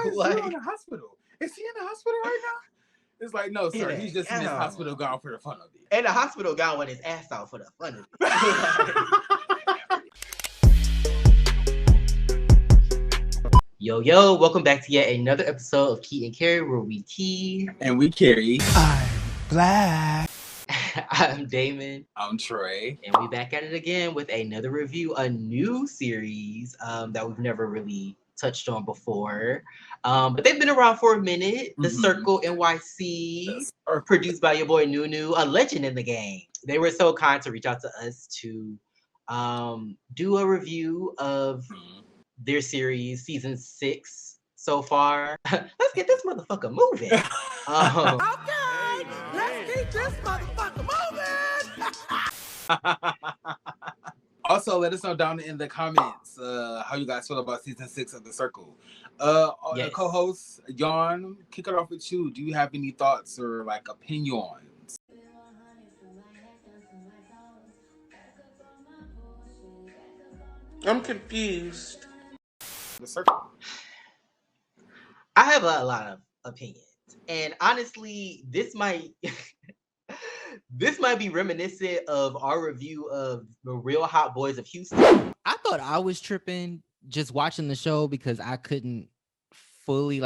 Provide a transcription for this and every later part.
is Zulu in the hospital? Is he in the hospital right now? It's like, no, sir. He's just in this hospital gown for the fun of it. And the hospital gown with his ass out for the fun of it. Yo, welcome back to yet another episode of Key and Carry, where we key and we carry. I'm black. I'm Damon. I'm Trey. And we back at it again with another review, a new series that we've never really touched on before. But they've been around for a minute. The Circle NYC, produced by your boy Nunu, a legend in the game. They were so kind to reach out to us to do a review of their series, season 6 so far. Let's get this motherfucker moving. Okay, let's keep this motherfucker moving. Also, let us know down in the comments how you guys feel about season 6 of The Circle. Yes. Co-host Jan, kick it off with you. Do you have any thoughts or like opinions? I'm confused. The Circle. I have a lot of opinions, and honestly, this might be reminiscent of our review of The Real Hot Boys of Houston. I thought I was tripping just watching the show because I couldn't fully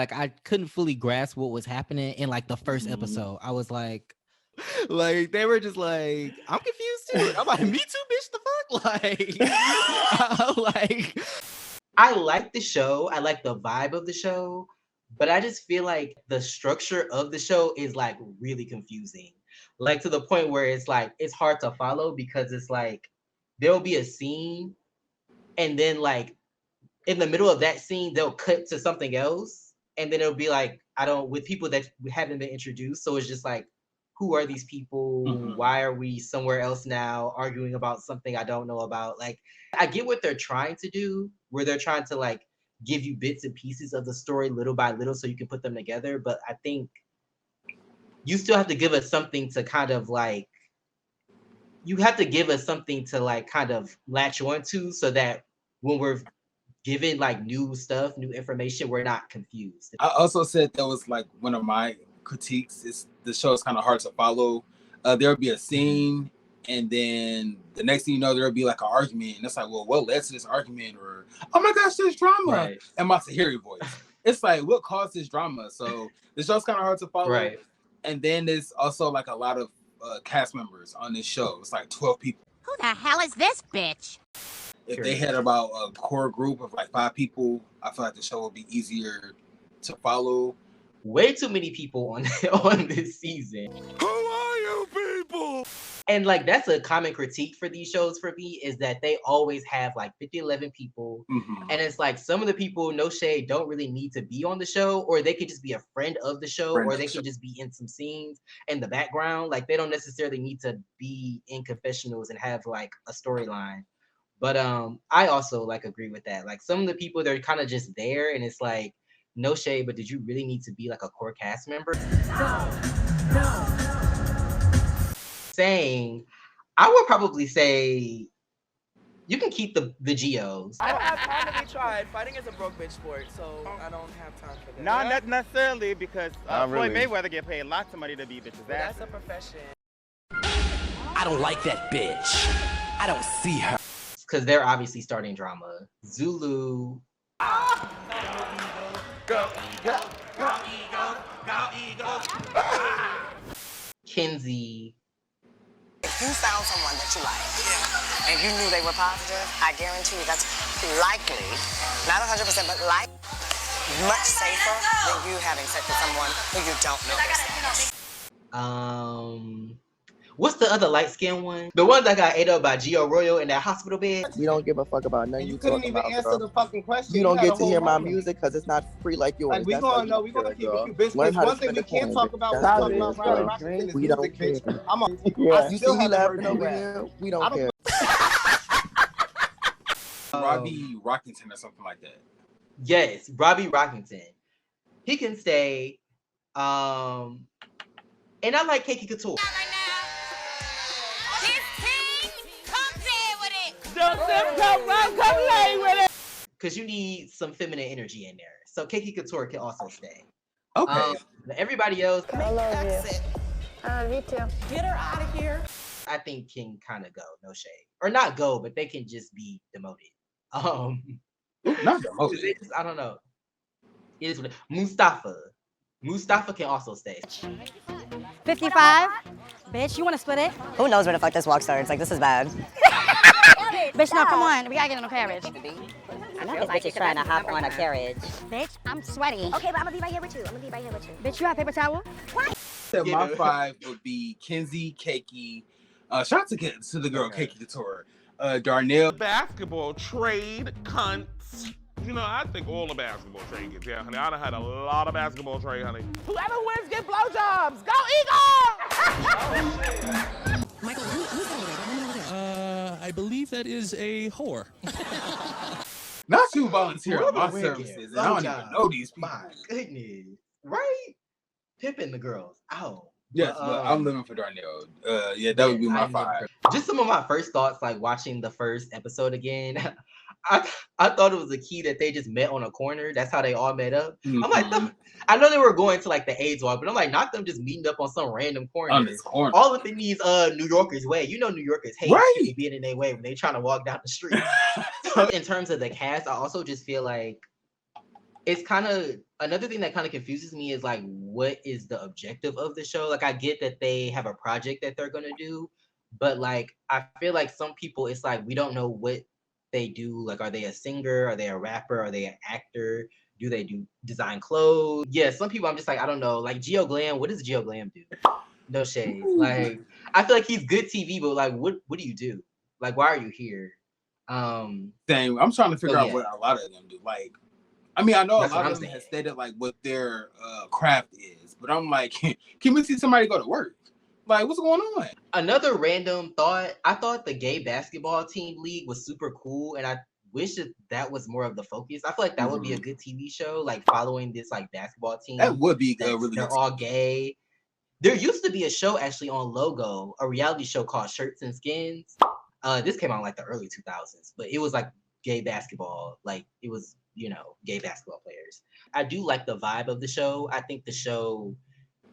grasp what was happening in like the first episode. I was like they were just like, I'm confused too. I'm like, me too, bitch. The fuck, I like the show. I like the vibe of the show, but I just feel like the structure of the show is like really confusing. Like to the point where it's like it's hard to follow because it's like there'll be a scene and then like in the middle of that scene they'll cut to something else and then it'll be like with people that haven't been introduced. So it's just like, who are these people? Why are we somewhere else now arguing about something I don't know about? Like, I get what they're trying to do, where they're trying to like give you bits and pieces of the story little by little so you can put them together. But I think you still have to give us something to kind of like, kind of latch on to so that when we're given like new stuff, new information, we're not confused. I also said that was like one of my critiques is the show is kind of hard to follow. There'll be a scene and then the next thing you know there'll be like an argument and it's like, well, what led to this argument? Or, oh my gosh, there's drama. Right. And Masahiro voice. It's like, what caused this drama? So the show's kind of hard to follow. Right. And then there's also like a lot of cast members on this show. It's like 12 people. Who the hell is this bitch? If they had about a core group of like 5 people, I feel like the show would be easier to follow. Way too many people on this season. Who are you people? And like that's a common critique for these shows for me is that they always have like 11 people. And it's like some of the people, no shade, don't really need to be on the show, or they could just be a friend of the show, or they could just be in some scenes in the background. Like they don't necessarily need to be in confessionals and have like a storyline. But I also like agree with that. Like some of the people, they're kind of just there and it's like, no shade, but did you really need to be like a core cast member? No. Saying, I would probably say you can keep the GOs. I don't have time to be tried. Fighting is a broke bitch sport, so I don't have time for that. Not necessarily, because Floyd really. Mayweather get paid lots of money to beat bitches' ass. That's a profession. I don't like that bitch. I don't see her. Because they're obviously starting drama. Zulu. Go, Eagles, go, Eagles. Kinsey. If you found someone that you like and you knew they were positive, I guarantee you that's likely, not 100%, but like much safer than you having sex with someone who you don't know. What's the other light-skinned one? The one that got ate up by Gio Royal in that hospital bed? We don't give a fuck about nothing you couldn't talking even about, answer bro. the fucking question. You don't had get a to whole hear my moment. music because it's not free like yours. Like, we That's gonna how know, you we gonna feel, keep bro. it Learn business. how to One thing spend we the can't coin, talk bitch. about That's when how we it talk is, about Riley bro. Rockington is We music, don't bitch. care. I You still see he haven't heard laughing you over rap. here? We don't care. Robbie Rockington or something like that. Yes, Robbie Rockington. He can stay. And I like Kiki Couture. Because you need some feminine energy in there. So Kiki Couture can also stay. Okay. Everybody else, I love you. Me too. Get her out of here. I think can kind of go, no shade. Or not go, but they can just be demoted. Not demoted. I don't know. It is what Mustafa can also stay. 55. Bitch, you want to split it? Who knows where the fuck this walk starts? Like, this is bad. Bitch, no, come on. We gotta get in a carriage. I know this bitch is trying to hop on a carriage. Bitch, I'm sweaty. Okay, but I'm gonna be right here with you. Bitch, you have paper towel? My 5 would be Kenzie, Keiki. Shout out to the girl, Keiki Couture. Darnell. Basketball trade cunts. You know, I think all the basketball trade gets, yeah, honey. I done had a lot of basketball trade, honey. Whoever wins get blowjobs. Go Eagles! Michael, who's that? I believe that is a whore. Not you volunteer on my services. And I don't even know these people. My goodness. Right? Pimping the girls out. Yes, but I'm living for Darnell. Yeah, that would be my 5. Just some of my first thoughts, like watching the first episode again. I thought it was a key that they just met on a corner. That's how they all met up. Mm-hmm. I'm like, I know they were going to like the AIDS Walk, but I'm like, not them just meeting up on some random corner. On this corner. All of it needs New Yorkers' way. You know, New Yorkers hate people being in their way when they trying to walk down the street. So in terms of the cast, I also just feel like it's kind of another thing that kind of confuses me is like, what is the objective of the show? Like, I get that they have a project that they're gonna do, but like, I feel like some people, it's like we don't know what they do. Like, are they a singer? Are they a rapper? Are they an actor? Do they do design clothes? Yeah, some people I'm just like, I don't know. Like Geo Glam, what does Geo Glam do? No shade. Like, I feel like he's good TV, but like, what do you do? Like, why are you here? Same. I'm trying to figure out what a lot of them do. Like, I mean, I know That's a lot of them have stated like what their craft is, but I'm like, can we see somebody go to work? Like, what's going on? Another random thought. I thought the gay basketball team league was super cool, and I wish that was more of the focus. I feel like that would be a good TV show, like following this like basketball team. That would be really. They're all gay. There used to be a show actually on Logo, a reality show called Shirts and Skins. This came out in like the early 2000s, but it was like gay basketball. Like it was, you know, gay basketball players. I do like the vibe of the show. I think the show,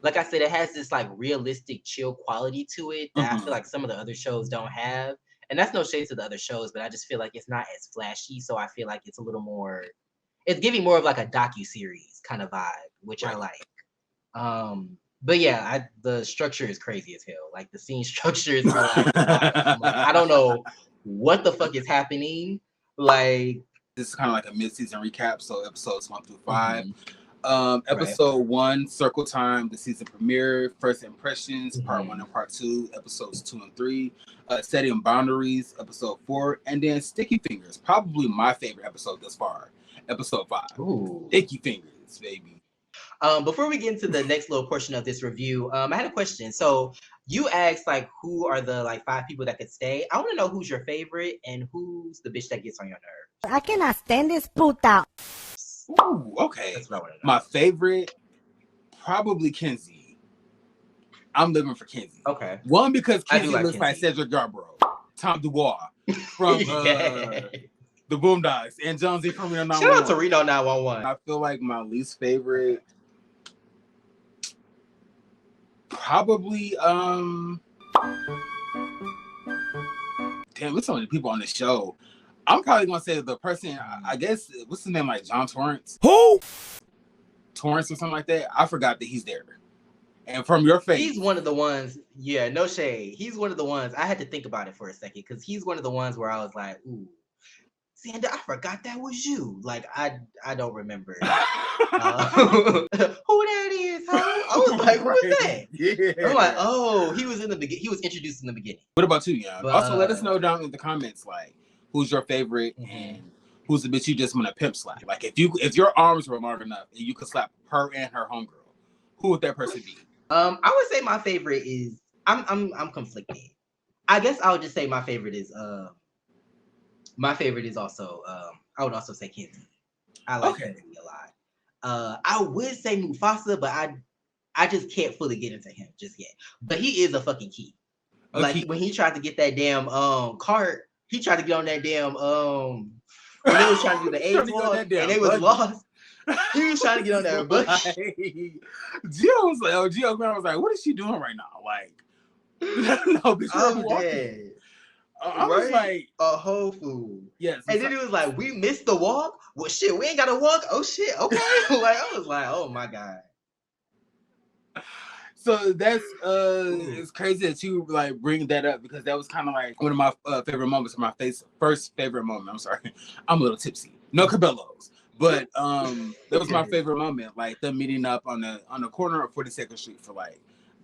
like I said, it has this like realistic, chill quality to it that I feel like some of the other shows don't have. And that's no shade to the other shows, but I just feel like it's not as flashy. So I feel like it's a little more, it's giving more of like a docu-series kind of vibe, which I like. But yeah, the structure is crazy as hell. Like the scene structures are like, I don't know what the fuck is happening. Like, this is kind of like a mid-season recap. So episodes 1 through 5. Episode 1, Circle Time, the season premiere, First Impressions, part 1 and part 2, episodes 2 and 3, Setting Boundaries, episode 4, and then Sticky Fingers, probably my favorite episode thus far, episode 5. Ooh. Sticky Fingers, baby. Before we get into the next little portion of this review, I had a question. So you asked like, who are the like 5 people that could stay? I want to know who's your favorite and who's the bitch that gets on your nerves. I cannot stand this puta. Ooh, okay. That's what I want to know. My favorite, probably Kenzie. I'm living for Kenzie. Okay. One, because Kenzie like looks like Cedric Yarborough, Tom Dubois from the Boondocks, and Jonesy from Reno 911. Shout out to Reno 911. I feel like my least favorite, probably, damn, there's so many people on the show. I'm probably gonna say the person, I guess, what's his name, like John Torrance? Who? Torrance or something like that. I forgot that he's there. And from your face, he's one of the ones. Yeah, no shade. He's one of the ones. I had to think about it for a second because he's one of the ones where I was like, "Ooh, Sandra, I forgot that was you." Like I don't remember who that is. Huh? I was like, "Who is that?" Yeah. I'm like, "Oh, he was in the beginning. He was introduced in the beginning." What about you, Young? But, also, let us know down in the comments, like, who's your favorite and who's the bitch you just want to pimp slap. Like, if your arms were long enough and you could slap her and her homegirl, who would that person be? I would say my favorite is I'm conflicted. I guess I would just say my favorite is also I would also say Kenzie. I like Kenzie a lot. I would say Mufasa, but I just can't fully get into him just yet. But he is a fucking key. Like when he tried to get that damn cart, he tried to get on that damn when they was trying to do the AIDS Walk and they was lost. He was trying to get on that bus. Gio was like, Gio Graham was like, what is she doing right now? Like, no, bitch, I'm walking. dead. I was like, a whole food. Yes. And then he was like, we missed the walk? Well, shit, we ain't got to walk. Oh, shit, okay. Like, I was like, oh, my God. So that's it's crazy that you like bring that up because that was kind of like one of my favorite moments, first favorite moment. I'm sorry, I'm a little tipsy. No Cabellos, but that was my favorite moment. Like them meeting up on the corner of 42nd Street for like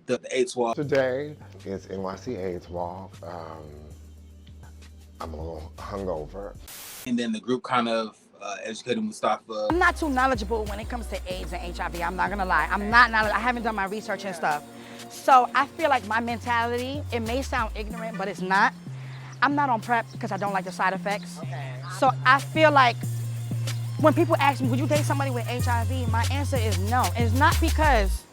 the AIDS Walk. Today is NYC AIDS Walk. I'm a little hungover. And then the group kind of educated Mustafa. I'm not too knowledgeable when it comes to AIDS and HIV. I'm not gonna lie. I'm not knowledgeable. I haven't done my research and stuff. So I feel like my mentality, it may sound ignorant, but it's not. I'm not on PrEP because I don't like the side effects. Okay. So I feel like when people ask me, would you date somebody with HIV? My answer is no. And it's not because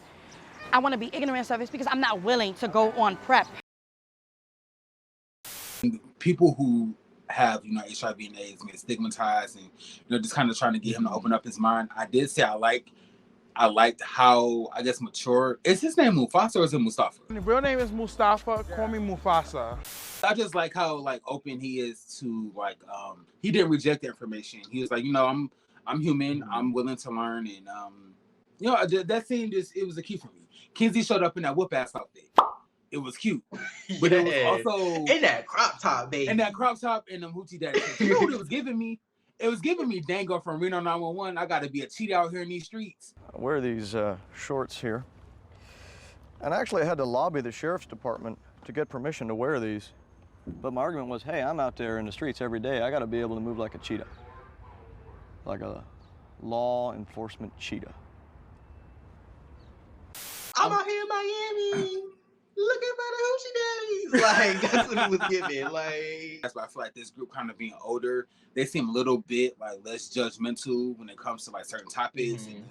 I want to be ignorant of it. It's because I'm not willing to go on PrEP. People who have, HIV and AIDS get stigmatized and, just kind of trying to get him to open up his mind. I did say I liked how, I guess, mature. Is his name Mufasa or is it Mustafa? The real name is Mustafa. Call me Mufasa. I just like how, like, open he is to, like, he didn't reject the information. He was like, I'm human. I'm willing to learn. And, that scene it was a key for me. Kenzie showed up in that whoop-ass outfit. It was cute, but it was also in that crop top, baby. In that crop top and them hoochie daddy. You know what it was giving me? It was giving me Dango from Reno 911. I got to be a cheat out here in these streets. I wear these shorts here, and actually I had to lobby the sheriff's department to get permission to wear these. But my argument was, hey, I'm out there in the streets every day. I got to be able to move like a cheetah, like a law enforcement cheetah. I'm out here in Miami. Looking for the hoochie daddies. Like, that's what it was giving. Like, that's why I feel like this group kind of being older, they seem a little bit like less judgmental when it comes to like certain topics and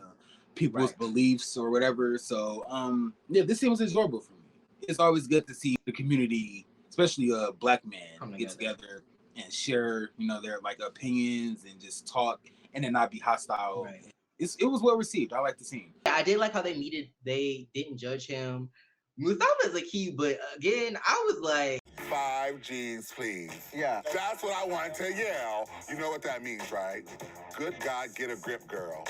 people's beliefs or whatever. So, this seems enjoyable for me. It's always good to see the community, especially Black men, get together and share, their like opinions and just talk and then not be hostile. Right. It was well received. I like the scene. I did like how they didn't judge him. Mustafa's a key, but again, I was like 5 G's, please. Yeah. That's what I wanted to yell. You know what that means, right? Good God, get a grip, girl.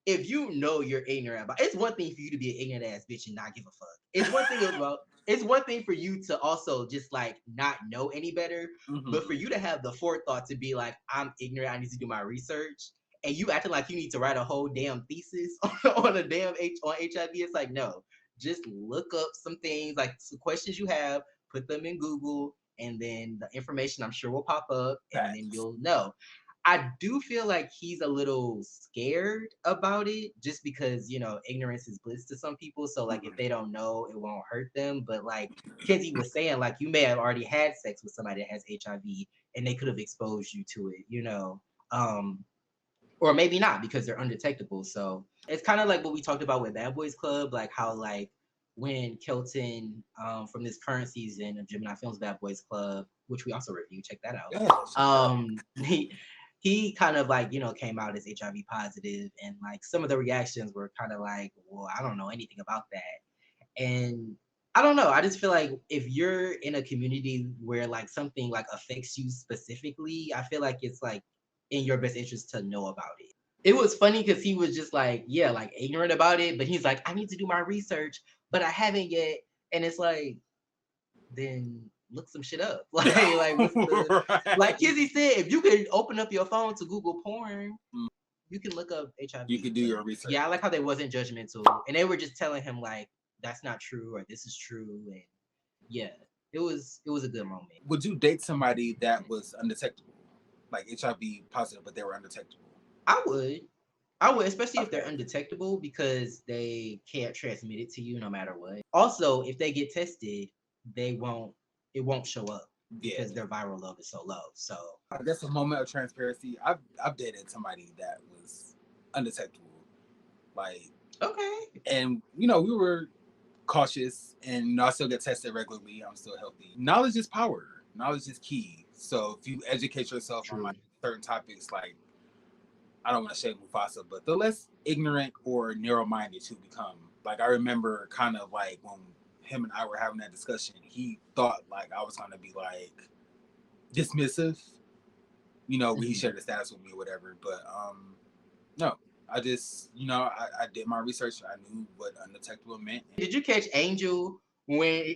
If you know you're ignorant about it's one thing for you to be an ignorant ass bitch and not give a fuck. It's one thing it's one thing for you to also just like not know any better, but for you to have the forethought to be like, I'm ignorant, I need to do my research. And you acting like you need to write a whole damn thesis on HIV. It's like, no, just look up some things, like some questions you have, put them in Google, and then the information I'm sure will pop up, and then you'll know. I do feel like he's a little scared about it, just because, ignorance is bliss to some people. So like, if they don't know, it won't hurt them. But like Kenzie was saying, like, you may have already had sex with somebody that has HIV, and they could have exposed you to it, or maybe not because they're undetectable. So it's kind of like what we talked about with Bad Boys Club, like how like when Kelton from this current season of Gemini Films Bad Boys Club, which we also reviewed, check that out. He kind of like, came out as HIV positive, and like some of the reactions were kind of like, well, I don't know anything about that. And I don't know. I just feel like if you're in a community where like something like affects you specifically, I feel like it's like in your best interest to know about it. It was funny because he was just like, like ignorant about it, but he's like, I need to do my research, but I haven't yet. And it's like, then look some shit up. Like like Kizzy said, if you could open up your phone to Google porn, you can look up HIV. You can do your research. Yeah, I like how they wasn't judgmental. And they were just telling him like, that's not true, or this is true. And yeah, it was a good moment. Would you date somebody that was undetectable? Like HIV positive, but they were undetectable? I would, especially if they're undetectable, because they can't transmit it to you no matter what. Also, if they get tested, it won't show up because their viral load is so low. So I guess a moment of transparency. I've dated somebody that was undetectable. Like, okay. And we were cautious, and I still get tested regularly. I'm still healthy. Knowledge is power. Knowledge is key. So if you educate yourself on like certain topics, like, I don't want to say Mufasa, but the less ignorant or narrow-minded you become. Like, I remember kind of like when him and I were having that discussion, he thought like I was going to be like dismissive, you know, when he shared the status with me or whatever. But no, I just, you know, I did my research. I knew what undetectable meant. Did you catch Angel when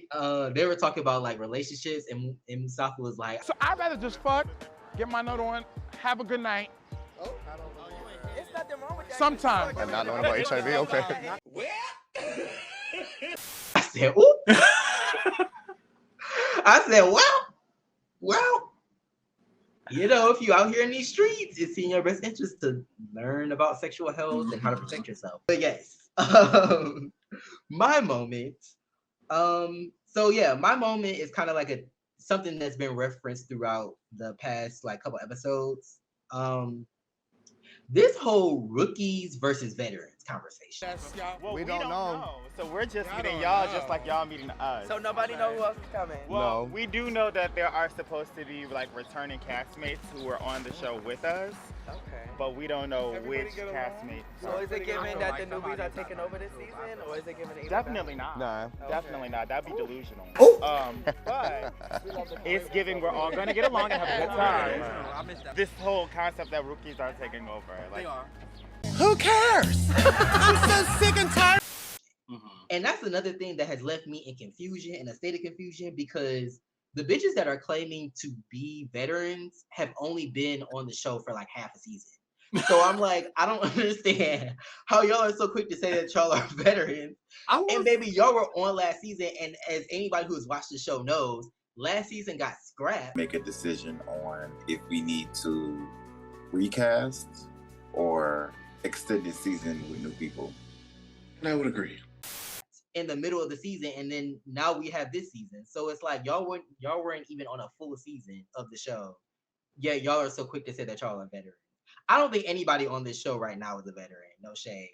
they were talking about like relationships and Mustafa was like, So I'd rather just fuck, get my nut on, have a good night. Oh, it's nothing wrong with that. Sometimes. And not knowing about HIV, okay. I said, ooh. I said, well, you know, if you out here in these streets, it's in your best interest to learn about sexual health and how to protect yourself. But yes, my moment. So yeah, my moment is kind of like something that's been referenced throughout the past like couple episodes. This whole rookies versus veterans conversation. Well, we don't know. So we're just meeting y'all just like y'all meeting us. So nobody knows who else is coming. Well, we do know that there are supposed to be like returning castmates who are on the show with us. Okay. But we don't know which castmates. So is it given that the newbies are taking over this season, or is it given? Definitely not. Nah. Definitely not. That'd be delusional. Oh. But it's given we're all gonna get along and have a good time. This whole concept that rookies are taking over. Like, They are. Who cares? I'm so sick and tired. And that's another thing that has left me in confusion, in a state of confusion, because the bitches that are claiming to be veterans have only been on the show for like half a season. So I'm like, I don't understand how y'all are so quick to say that y'all are veterans. And baby, y'all were on last season, and as anybody who has watched the show knows, last season got scrapped. Make a decision on if we need to recast or extend this season with new people. And I would agree. In the middle of the season, and then now we have this season. So it's like y'all weren't even on a full season of the show. Yeah, y'all are so quick to say that y'all are veterans. I don't think anybody on this show right now is a veteran. No shade.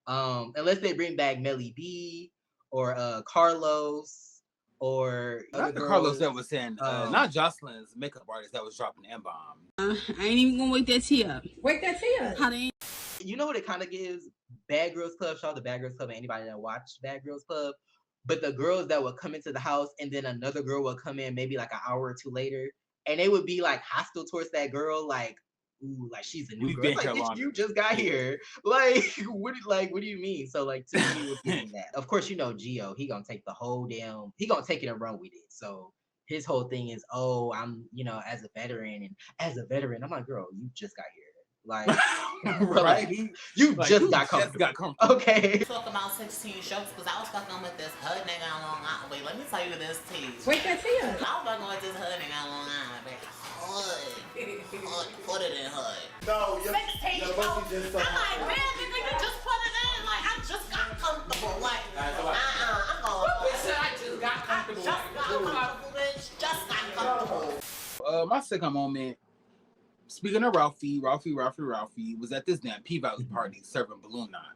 Unless they bring back Melly B or Carlos or not the Carlos that was saying, not Jocelyn's makeup artist that was dropping the M-bomb. I ain't even gonna wake that tea up. Wake that tea up. How they? You know what it kind of gives? Bad Girls Club. Shout out to Bad Girls Club and anybody that watched Bad Girls Club. But the girls that would come into the house and then another girl would come in maybe like an hour or two later, and they would be like hostile towards that girl, like, ooh, like she's a new girl. Like, bitch, you just got here. Like, what do you mean? So like, to me, it was getting that. Of course, you know, Gio, he gonna take he gonna take it and run with it. So his whole thing is, oh, I'm, you know, as a veteran, I'm like, girl, you just got here. Like, right? You like, just got comfortable. Okay. Talk about 16 shows because I was fucking with this hood nigga on Long Island. Wait, let me tell you this tea. Wait, that's it. I was fucking with this hood nigga on Long Island, bitch. Hood. Put it in hood. No, you're both just so. I'm like, man, nigga, you just put it in. Like, I just got comfortable. Like, I'm going. Bitch, I just got comfortable. Just got comfortable, bitch. Just got comfortable. My second moment. Speaking of Ralphie was at this damn P-Valley party serving balloon knot.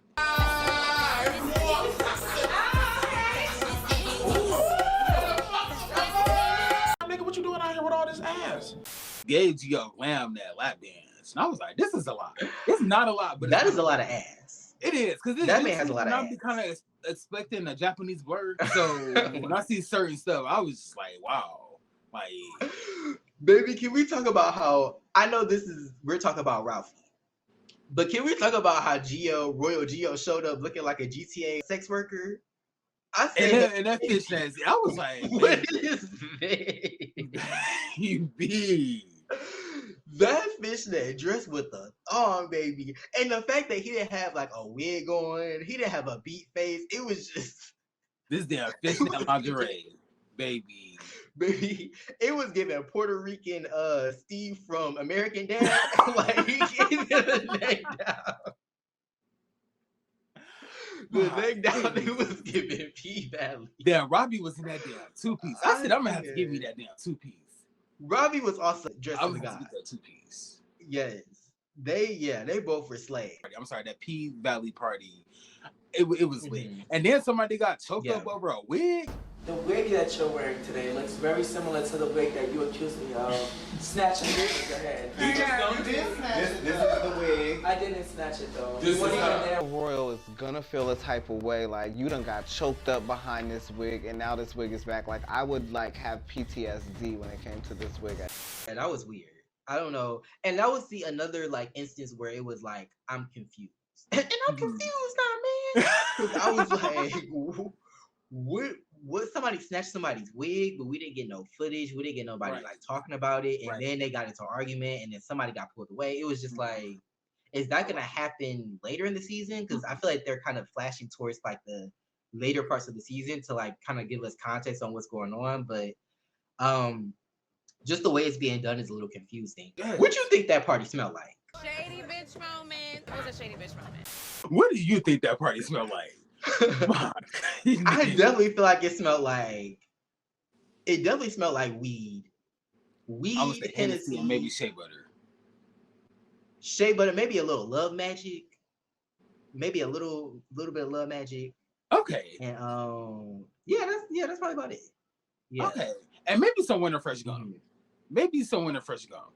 Nigga, what you doing out here with all this ass? Gave Gio Glam that lap dance. And I was like, this is a lot. It's not a lot, but that is a lot of ass. It is, because that man has a lot of ass. I'm kind of expecting a Japanese word. So when I see certain stuff, I was just like, wow. Like, baby, can we talk about how, I know we're talking about Ralphie, but can we talk about how Royal Gio showed up looking like a GTA sex worker? I said, and that fish dance, I was like, what is this? You be that fishnet dressed with the thong, baby, and the fact that he didn't have like a wig on, he didn't have a beat face, it was just this damn fishnet lingerie, baby. Baby, it was giving Puerto Rican Steve from American Dad. Like, he gave the neck down. The neck down, it was giving P-Valley. Damn, Robbie was in that damn two-piece. I said, I'm gonna have to give me that damn two-piece. Robbie was also dressed as a guy. That two-piece. Yes. They both were slayed. I'm sorry, that P Valley party, it was lit. And then somebody got choked up over a wig. The wig that you're wearing today looks very similar to the wig that you accused me of snatching with your head. This is the wig. I didn't snatch it though. Royal is gonna feel a type of way, like you done got choked up behind this wig and now this wig is back. Like I would like have PTSD when it came to this wig. And that was weird. I don't know. And that was another like instance where it was like, I'm confused. And I'm confused now, man. Because I was like, what somebody snatched somebody's wig, but we didn't get no footage. We didn't get nobody like talking about it. And then they got into an argument and then somebody got pulled away. It was just like, is that gonna happen later in the season? Because I feel like they're kind of flashing towards like the later parts of the season to like kind of give us context on what's going on. But just the way it's being done is a little confusing. What do you think that party smelled like? Shady bitch moment. It was a shady bitch moment. What do you think that party smelled like? I definitely feel like it smelled like weed. I would say Hennessy and maybe shea butter. Shea butter, maybe a little Love Magic. Maybe a little bit of Love Magic. Okay. And that's probably about it. Yeah. Okay. And maybe some Winter Fresh Gum. Maybe some Winter Fresh Gum.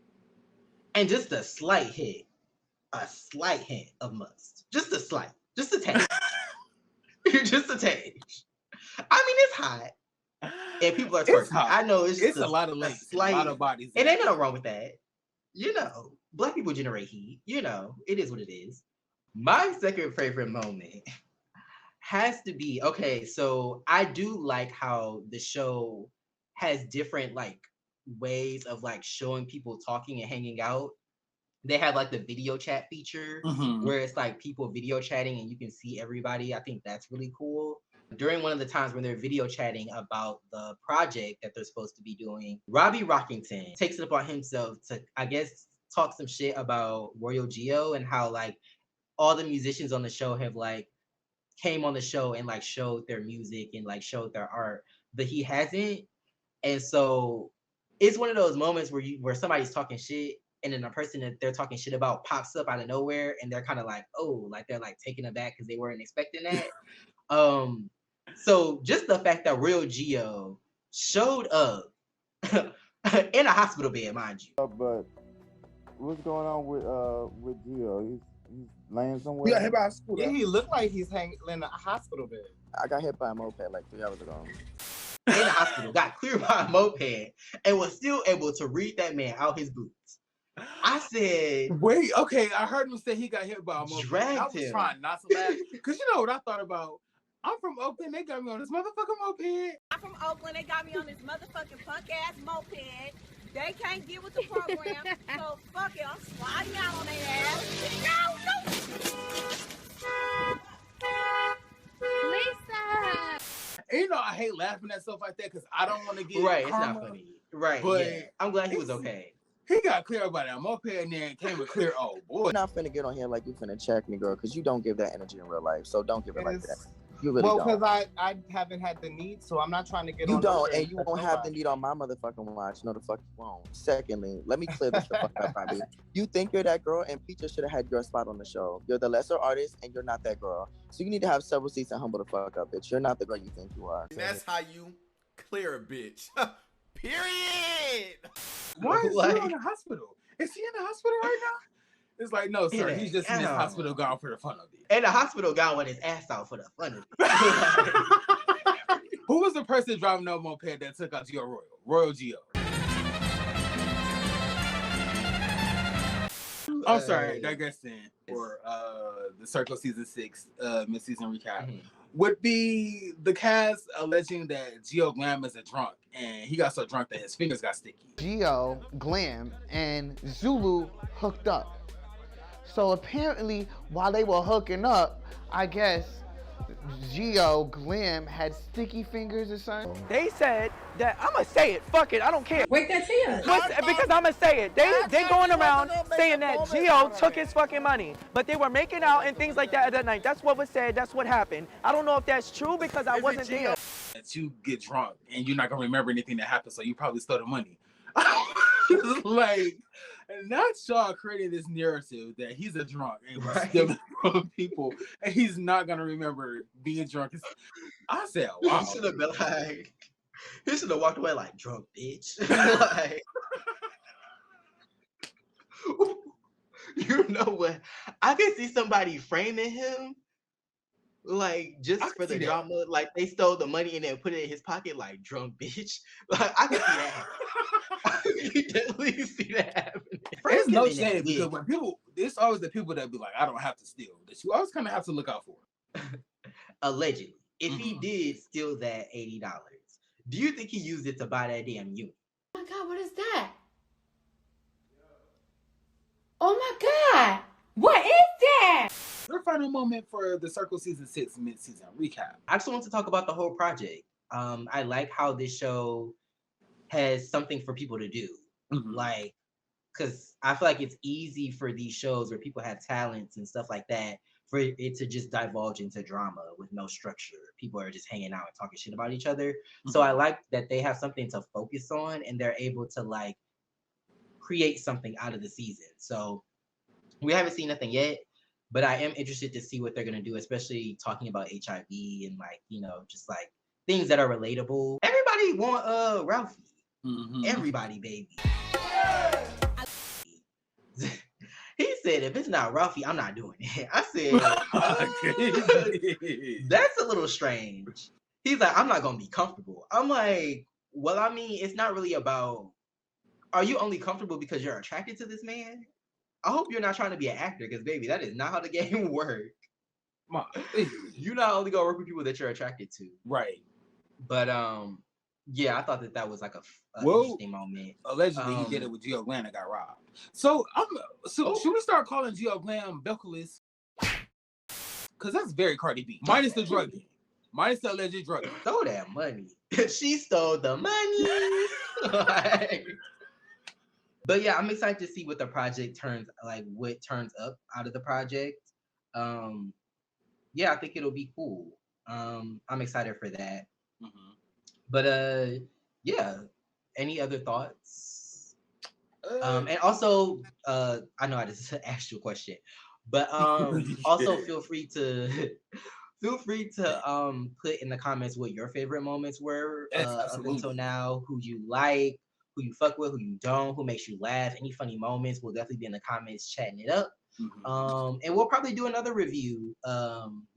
And just a slight hint of must. Just a slight. Just a taste. Just a taste. I mean, it's hot. And people are twerking. I know it's just a lot of legs, a lot of bodies. It ain't nothing wrong with that. Black people generate heat. It is what it is. My second favorite moment has to be, okay, so I do like how the show has different like ways of like showing people talking and hanging out. They have like the video chat feature where it's like people video chatting and you can see everybody. I think that's really cool. During one of the times when they're video chatting about the project that they're supposed to be doing, Robbie Rockington takes it upon himself to, I guess, talk some shit about Royal Geo and how like all the musicians on the show have like came on the show and like showed their music and like showed their art, but he hasn't. And so it's one of those moments where somebody's talking shit and then the person that they're talking shit about pops up out of nowhere and they're kind of like, oh, like they're like taken aback because they weren't expecting that. So just the fact that Royal Geo showed up in a hospital bed, mind you. But what's going on with Geo? He's laying somewhere. You got hit by a scooter. Yeah, he looked like he's hanging in a hospital bed. I got hit by a moped like 3 hours ago. In the hospital, got cleared by a moped, and was still able to read that man out his boots. I said, wait, okay, I heard him say he got hit by a moped. Dragged I was him. trying not to laugh, because you know what I thought about? I'm from Oakland, they got me on this motherfucking moped. I'm from Oakland, they got me on this motherfucking punk-ass moped. They can't get with the program, so fuck it, I'm sliding out on their ass. Lisa! And you know, I hate laughing at stuff like that because I don't want to get right, karma. it's not funny. Right, But yeah. I'm glad he was okay. He got clear about that moped and then came and clear. Oh boy, You're not finna get on here like you finna check me, girl, because you don't give that energy in real life. So don't give it like that. You really well, don't. because I haven't had the need, so I'm not trying to get You on. don't, and you won't have the need on my motherfucking watch. No, the fuck you won't. Secondly, let me clear this the fuck up, Robbie. You think you're that girl, and Peter should have had your spot on the show. You're the lesser artist, and you're not that girl. So you need to have several seats and humble the fuck up, bitch. You're not the girl you think you are. And that's how you clear a bitch. Period. why is he in the hospital? Is he in the hospital right now? It's like, no, sir. He's just in his hospital gown for the fun of it. And the hospital gown with his ass out for the fun of it. Who was the person driving the moped that took out Geo Royal Geo? I'm sorry, digressing for the Circle season 6 mid-season recap. Would be the cast alleging that Geo Glam is a drunk and he got so drunk that his fingers got sticky. Geo, Glam, and Zulu hooked up. So apparently, while they were hooking up, I guess Geo, Glam had sticky fingers or something. They said that, I'm gonna say it, fuck it, I don't care. Wait, that's it. Because I'm gonna say it. They going around saying that Geo took his fucking money, but they were making out and things like that night. That's what was said, that's what happened. I don't know if that's true because I wasn't there. That you get drunk and you're not gonna remember anything that happened, so you probably stole the money. Like, And not Shaw creating this narrative that he's a drunk and was stealing from people, and he's not gonna remember being drunk. I said, wow. He should have been like, he should have walked away like, drunk bitch. Like, you know what? I can see somebody framing him, like, just for the drama. Like, they stole the money and then put it in his pocket, like, drunk bitch. Like, I can see that. I can definitely see that happening. There's no shade because when people, it's always the people that be like, I don't have to steal. That you always kind of have to look out for. Allegedly. If he did steal that $80, do you think he used it to buy that damn unit? Oh my God, what is that? Oh my God, what is that? Your final moment for the Circle Season 6 mid-season recap. I just want to talk about the whole project. I like how this show has something for people to do. Like, because I feel like it's easy for these shows where people have talents and stuff like that for it to just divulge into drama with no structure. People are just hanging out and talking shit about each other. So I like that they have something to focus on and they're able to like create something out of the season. So we haven't seen nothing yet, but I am interested to see what they're gonna do, especially talking about HIV and like, you know, just like things that are relatable. Everybody want Ralphie. Everybody, baby. He said, if it's not Ralphie, I'm not doing it. I said, that's a little strange. He's like, I'm not going to be comfortable. I'm like, well, I mean, it's not really about, are you only comfortable because you're attracted to this man? I hope you're not trying to be an actor because, baby, that is not how the game works. You're not only going to work with people that you're attracted to. Right. But, yeah, I thought that was like a interesting moment. Allegedly, he did it with Gio Glam and got robbed. So, should we start calling Gio Glam Belcalis? Because that's very Cardi B. Minus the drug game. Minus the alleged drug game. Stole that money. She stole the money. But yeah, I'm excited to see what the project turns up out of the project. Yeah, I think it'll be cool. I'm excited for that. But yeah, any other thoughts? And also, I know I just asked you a question, but also feel free to put in the comments what your favorite moments were up until now, who you like, who you fuck with, who you don't, who makes you laugh, any funny moments. We'll definitely be in the comments chatting it up. And we'll probably do another review,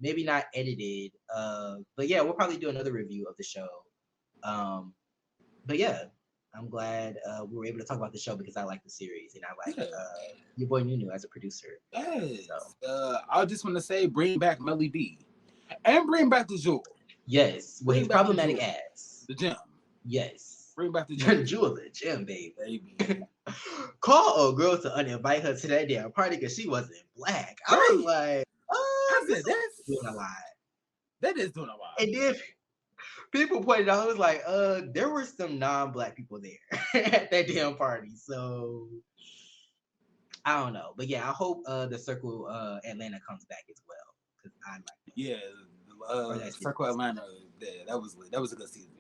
maybe not edited, but yeah, we'll probably do another review of the show. But yeah, I'm glad we were able to talk about the show because I like the series and I like your boy Nunu as a producer. Yes. So. I just want to say, bring back Melly B, and bring back the Jewel. Yes, with his problematic ass. The gym. Yes. Bring back the gym. Jewel, the gym, baby. Call a girl to uninvite her to that damn party because she wasn't black. I was like, I said, that's doing a lot. That is doing a lot. And then people pointed out, I was like, there were some non-black people there at that damn party. So I don't know. But yeah, I hope the Circle Atlanta comes back as well. Because I like that. Yeah, Circle Atlanta, that was a good season.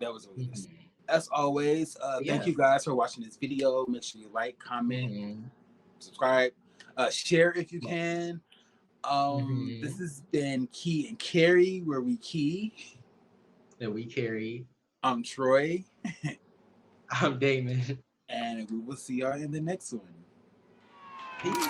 That was really good. As always, thank you guys for watching this video. Make sure you like, comment, subscribe, share if you can. This has been Key and Carry, where we key. And we carry. I'm Troy. I'm Damon. And we will see y'all in the next one. Peace.